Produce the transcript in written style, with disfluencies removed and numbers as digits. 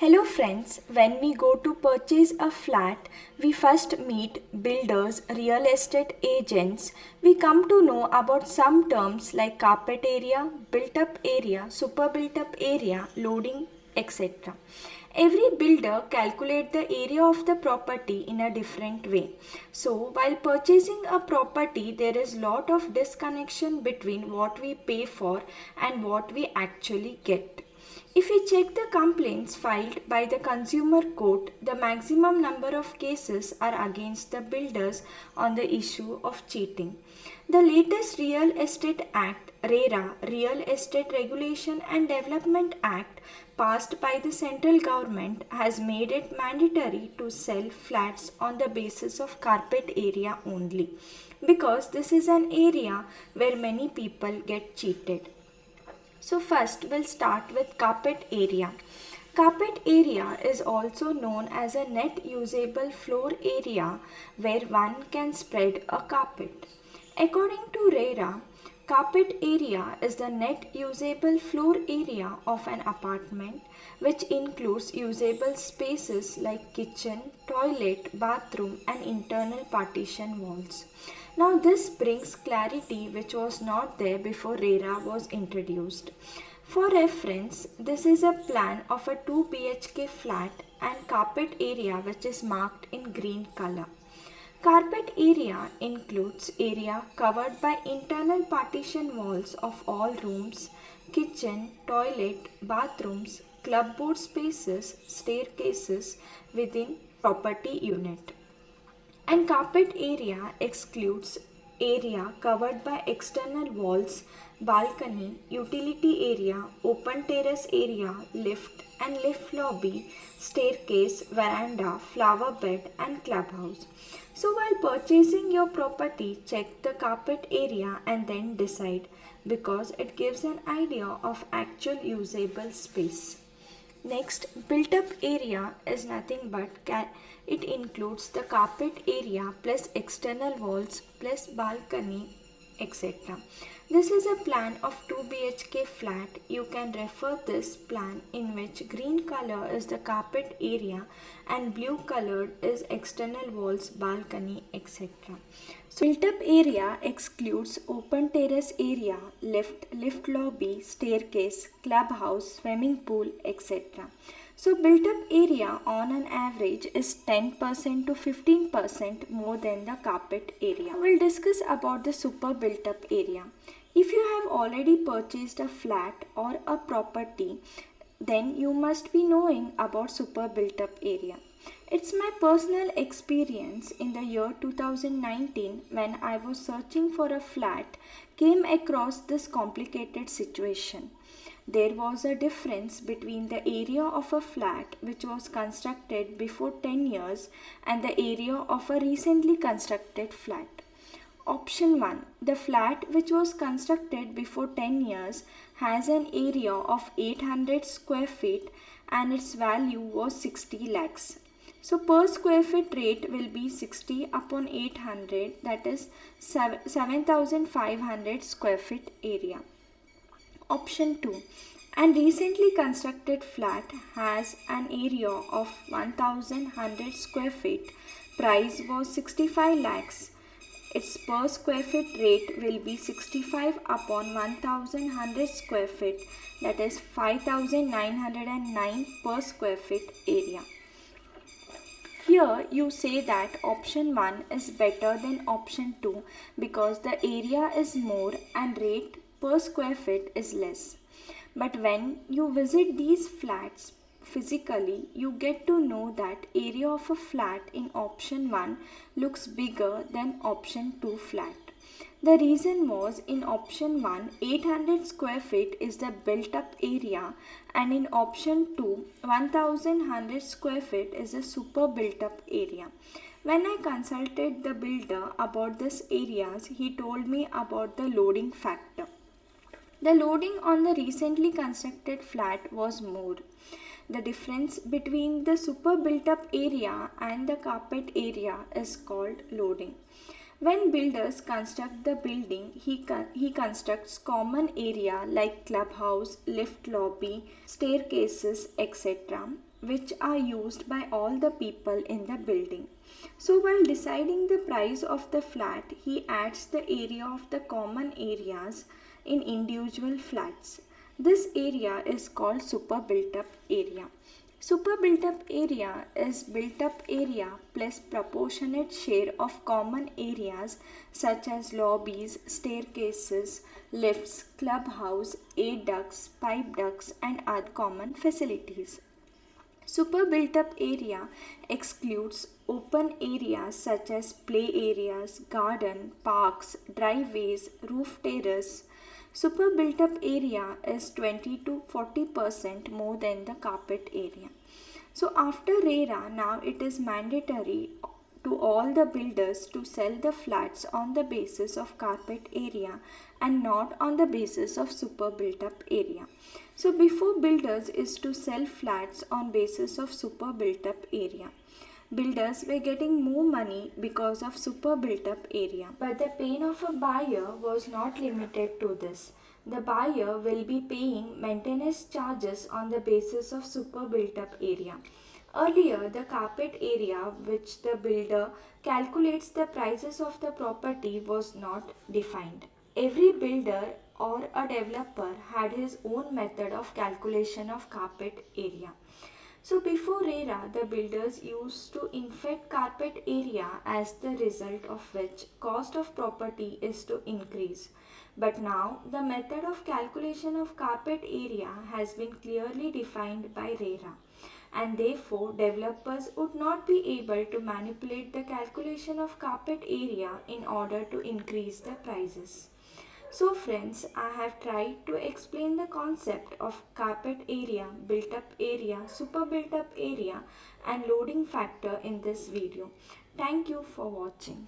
Hello friends, when we go to purchase a flat, we first meet builders, real estate agents. We come to know about some terms like carpet area, built up area, super built up area, loading, etc. Every builder calculate the area of the property in a different way. So while purchasing a property, there is lot of disconnection between what we pay for and what we actually get. If we check the complaints filed by the consumer court, the maximum number of cases are against the builders on the issue of cheating. The latest Real Estate Act, RERA, Real Estate Regulation and Development Act, passed by the central government, has made it mandatory to sell flats on the basis of carpet area only, because this is an area where many people get cheated. So first we'll start with carpet area. Carpet area is also known as a net usable floor area where one can spread a carpet. According to RERA, carpet area is the net usable floor area of an apartment, which includes usable spaces like kitchen, toilet, bathroom and internal partition walls. Now this brings clarity which was not there before RERA was introduced. For reference, this is a plan of a 2 BHK flat and carpet area which is marked in green color. Carpet area includes area covered by internal partition walls of all rooms, kitchen, toilet, bathrooms, clubboard spaces, staircases within property unit. And carpet area excludes area covered by external walls, balcony, utility area, open terrace area, lift and lift lobby, staircase, veranda, flower bed and clubhouse. So while purchasing your property, check the carpet area and then decide, because it gives an idea of actual usable space. Next, built up area is nothing but it includes the carpet area plus external walls plus balcony, etc. This is a plan of 2 BHK flat. You can refer this plan, in which green color is the carpet area and blue colored is external walls, balcony, etc. So built up area excludes open terrace area, lift lobby, staircase, clubhouse, swimming pool, etc. So built up area on an average is 10% to 15% more than the carpet area. We'll discuss about the super built up area. If you have already purchased a flat or a property, then you must be knowing about super built up area. It's my personal experience in the year 2019, when I was searching for a flat, came across this complicated situation. There was a difference between the area of a flat which was constructed before 10 years and the area of a recently constructed flat. Option 1. The flat which was constructed before 10 years has an area of 800 square feet and its value was 60 lakhs. So per square feet rate will be 60 upon 800, that is 7500 square feet area. Option 2. An recently constructed flat has an area of 1100 square feet. Price was 65 lakhs. Its per square feet rate will be 65 upon 1100 square feet, that is 5909 per square feet area. Here you say that option 1 is better than option 2 because the area is more and rate per square feet is less. But when you visit these flats physically, you get to know that area of a flat in option 1 looks bigger than option 2 flat. The reason was, in option 1, 800 square feet is the built up area, and in option 2, 1100 square feet is the super built up area. When I consulted the builder about these areas, he told me about the loading factor. The loading on the recently constructed flat was more. The difference between the super built up area and the carpet area is called loading. When builders construct the building, he constructs common area like clubhouse, lift lobby, staircases, etc. which are used by all the people in the building. So while deciding the price of the flat, he adds the area of the common areas in individual flats. This area is called super built up area. Super built up area is built up area plus proportionate share of common areas such as lobbies, staircases, lifts, clubhouse, air ducts, pipe ducts, and other common facilities. Super built up area excludes open areas such as play areas, garden, parks, driveways, roof terrace. Super built up area is 20 to 40% more than the carpet area. So after RERA, now it is mandatory to all the builders to sell the flats on the basis of carpet area and not on the basis of super built up area. So before builders is to sell flats on basis of super built up area. Builders were getting more money because of super built up area. But the pain of a buyer was not limited to this. The buyer will be paying maintenance charges on the basis of super built up area. Earlier, the carpet area which the builder calculates the prices of the property was not defined. Every builder or a developer had his own method of calculation of carpet area. So before RERA, the builders used to inflate carpet area, as the result of which cost of property is to increase. But now the method of calculation of carpet area has been clearly defined by RERA, and therefore developers would not be able to manipulate the calculation of carpet area in order to increase the prices. So friends, I have tried to explain the concept of carpet area, built up area, super built up area and loading factor in this video. Thank you for watching.